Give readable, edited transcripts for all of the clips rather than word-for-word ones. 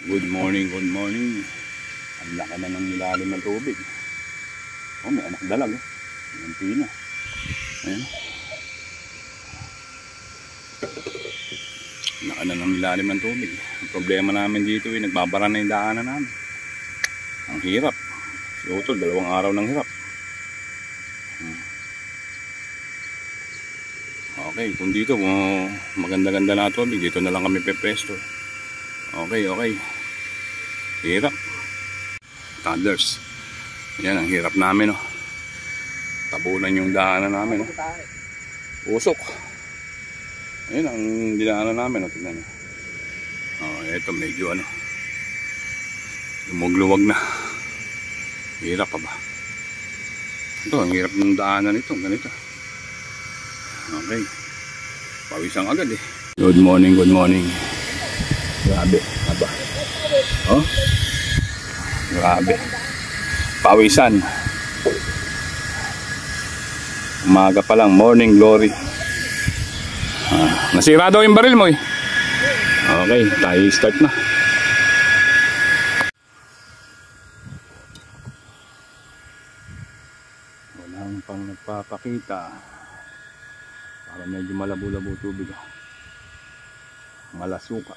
Good morning, good morning. Ang laki na ng ilalim ng tubig. Oh, may anak dalag. Ang pino. Ayan. Laki na ng ilalim ng tubig. Ang problema namin dito ay nagbabara na yung daanan namin. Ang hirap. Si Utol, 2 araw ng hirap. Okay, kung dito maganda-ganda na tubig, dito na lang kami pepesto. Okay. Hirap. Toddlers. Yan, ang hirap namin, oh. Tabunan yung daanan namin, oh. Usok. Ayan ang dinaanan namin, oh. Tignan nyo. Oh, eto medyo lumugluwag na. Hirap pa ba? Ito, ang hirap ng daanan ito. Ganito. Okay. Pawisang agad eh. Good morning, good morning. Grabe, aba. Oh. Grabe. Pawisan. Umaga pa lang, morning glory. Nasira daw yung baril mo eh. Okay, tayo start na. Walang pang nagpapakita. Para medyo malabo-labo tubig. Malasuka.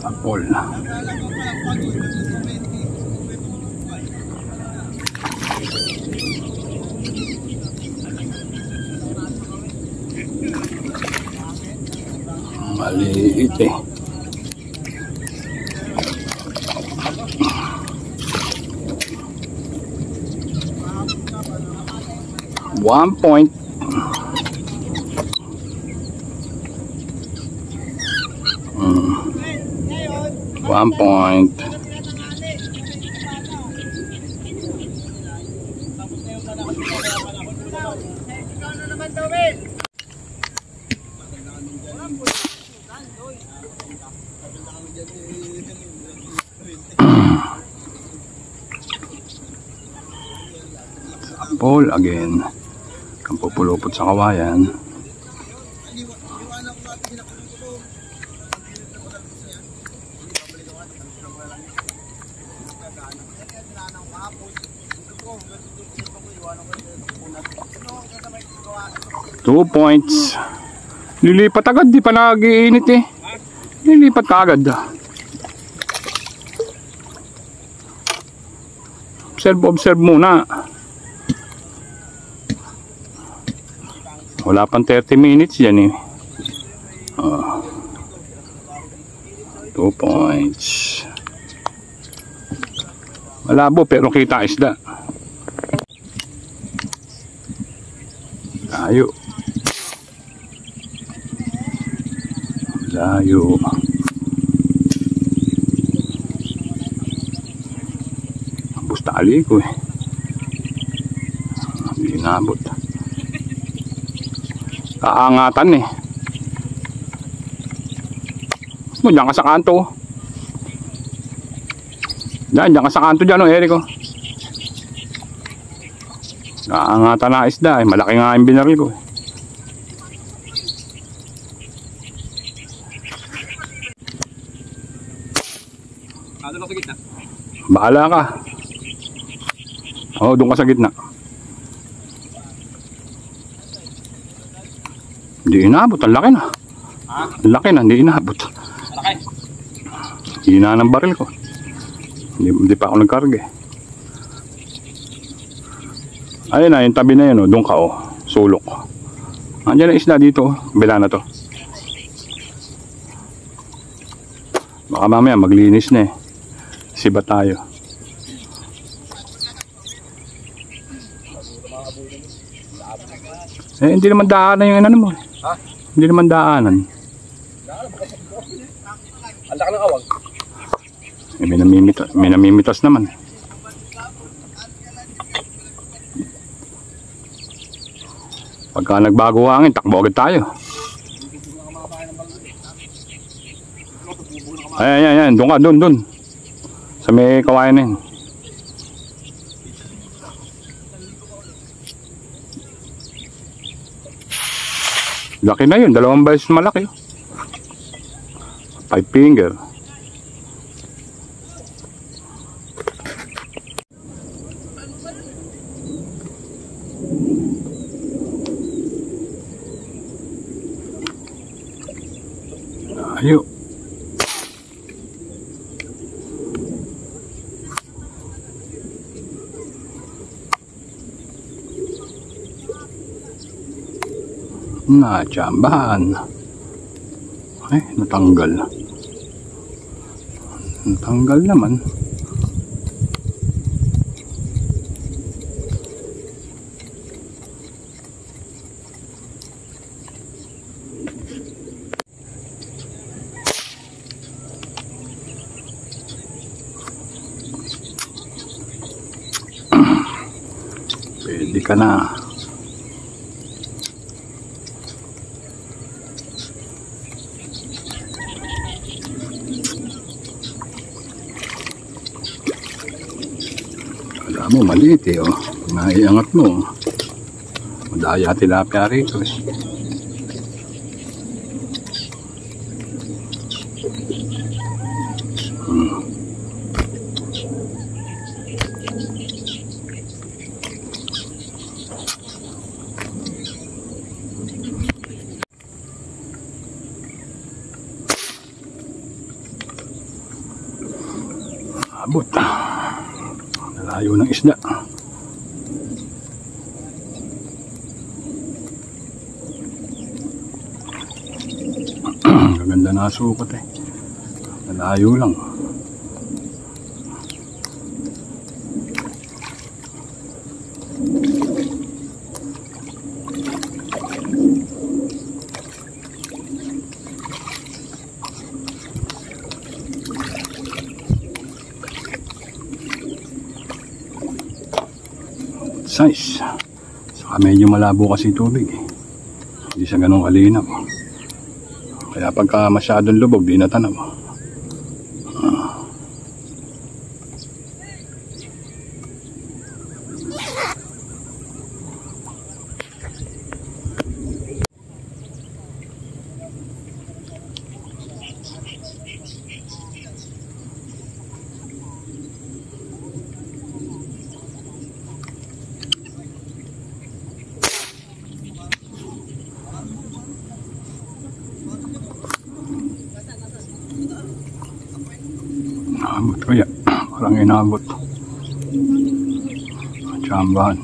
Apol na. Maliit eh. One point. One point. Apol again. Kang pupulupot sa kawayan. Two points. Lilipat agad, di pa nag-iinit eh. Lilipat ka agad. Observe muna. Wala pang 30 minutes yan eh. 2 points. Malabo pero kita isda. Layo. Basta ali ko eh. Hindi nabot. Kaangatan eh. Diyan ka sa kanto. Diyan ka sa kanto dyan, oh, Erico. Kaangatan na isda eh. Malaki nga yung binaril ko eh. Doon ka sa gitna. Bahala ka. Oo, doon ka sa gitna. Hindi inabot, ang laki na. Ang laki na, hindi inabot. Malaki? Hina ng baril ko. Hindi pa ako nagkarga eh. Ayun na, yung tabi na yun, oh. Doon ka, oh. Sulok. Andiyan na isda dito, oh. Bila na to. Baka mamaya maglinis na eh. Siba tayo. Eh, hindi naman daanan yung inano mo. Ha? Hindi naman daanan. Ang laki ng awag. Eh, may namimitas naman. Pagka nagbago hangin, takbo agad tayo. Ayan. Doon ka, doon. Sa may kawayan na yun. Laki na yun, 2 beses malaki. 5 finger. Ayo. Natsambahan. Ay, natanggal. Natanggal naman. Pwede ka na. Mo maliit oh. Naiangat mo. Madaya tilapia rito eh. Abot. Layo ng isda. Gaganda na sukot eh. Layo lang. Size. Saka medyo malabo kasi tubig eh. Hindi siya ganun kalinaw. Kaya pagka masyadong lubog, di natanaw. Naabot kaya, parang inabot. Tsambahan.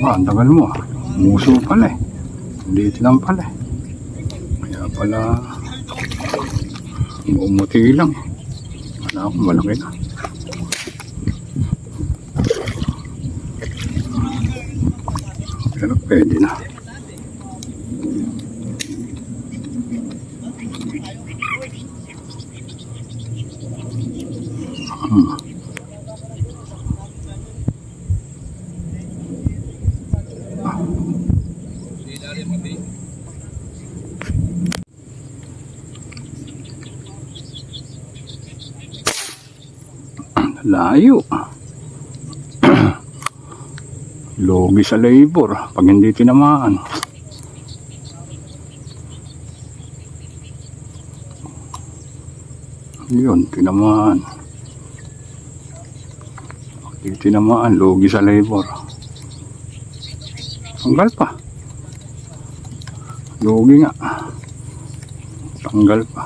Ang tagal mo. Muso pala eh. Liit lang pala eh. Kaya pala umuti lang eh. Wala akong malaki na. Pero pwede na. Layo. Logi sa labor pag hindi tinamaan. Yun, tinamaan. Pag hindi tinamaan, logi sa labor. Tanggal pa. Logi nga. Tanggal pa.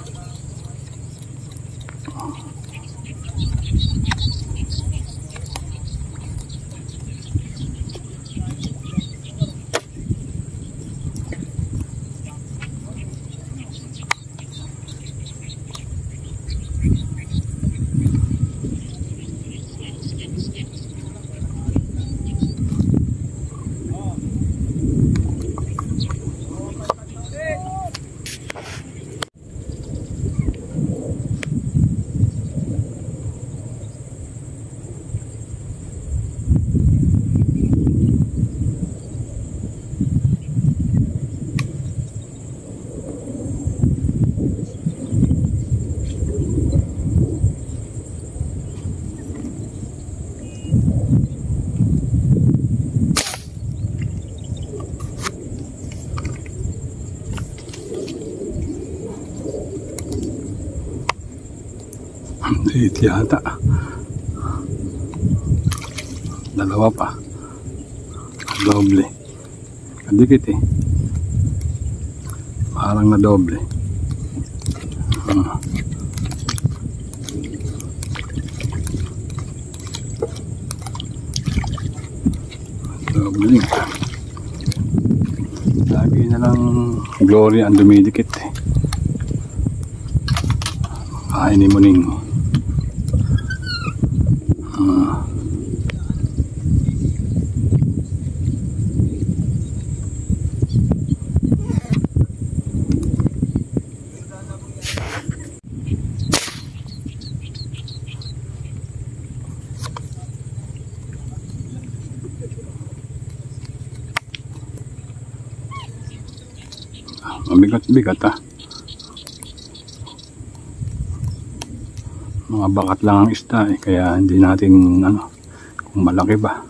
Liit yata. Dalawa pa. Doble. Kadikit eh. Parang na doble. Doble. Lagi na lang Glory ang dumidikit eh. Kainin mo ning. Mabigat-bigat ah. Mga bakat lang ang isda eh, kaya hindi natin ano kung malaki ba.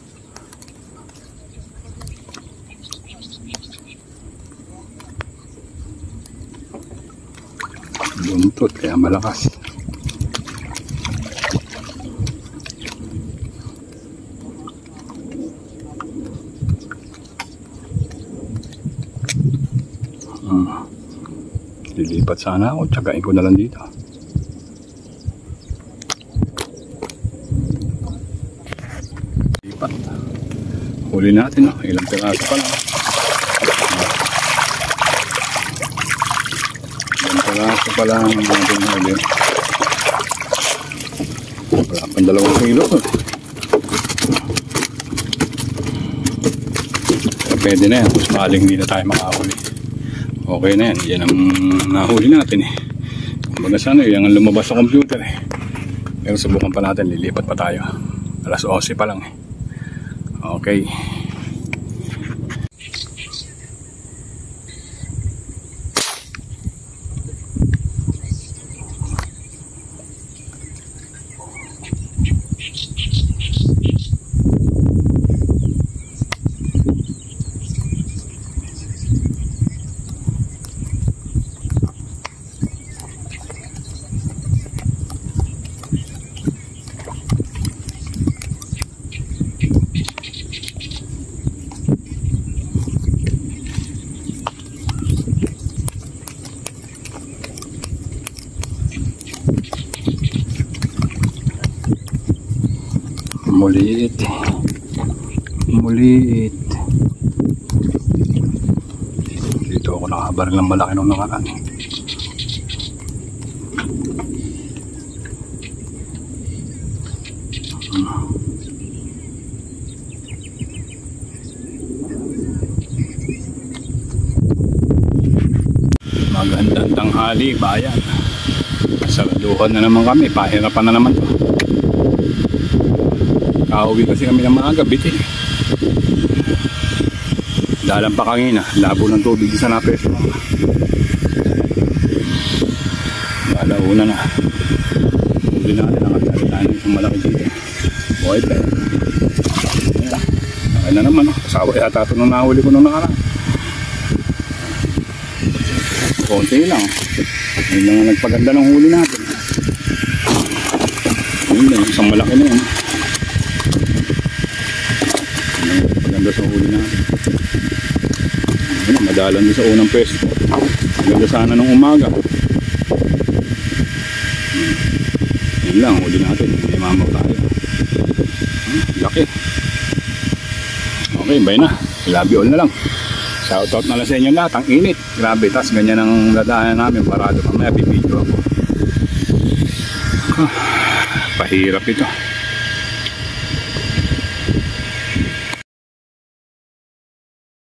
Buntot kaya malakas. Lilipat sana ako, tsagain ko na lang dito. Lipat. Huli natin, no? Ilang piraso pa lang. Ilang piraso pa lang ang ating huli. Wala pang 2 kilo. Pwede na yan, kung sakaling hindi na tayo makahuli. Okay na yan, yan ang nahuli natin eh. Kumbaga sana yan ang lumabas sa computer eh. Pero subukan pa natin, lilipat pa tayo. Alas 11 pa lang eh. Okay. Muliit. Muliit. Dito ako nakabaril ng malaki nung nakaraan. Magandang tanghali, bayan. Saraduhan na naman kami, pahirapan na naman to. Kauwi kasi kami ng maaga, bitin. Dalang pa kanina, labo ng tubig sa napeso. Dalauna na. Huli natin ang katalitan ng malaki dito. Okay pa. Okay na naman, kasawa yata ito nung nahuli ko nung nakaraan. Konti lang. Yun lang ang nagpaganda ng huli natin. Yun lang, isang malaki na yun. Maganda sa huli natin. Ano, madalan din sa unang pwesto. Maganda sana nung umaga. Yun lang, huli natin. May mamaw tayo. Laki. Okay, bye na. Love you all na lang. Shoutout na lang sa inyo lahat. Ang init. Grabe, tas ganyan ang dadaanan namin. Parado mamaya, bibidyo ako. Pahirap ito.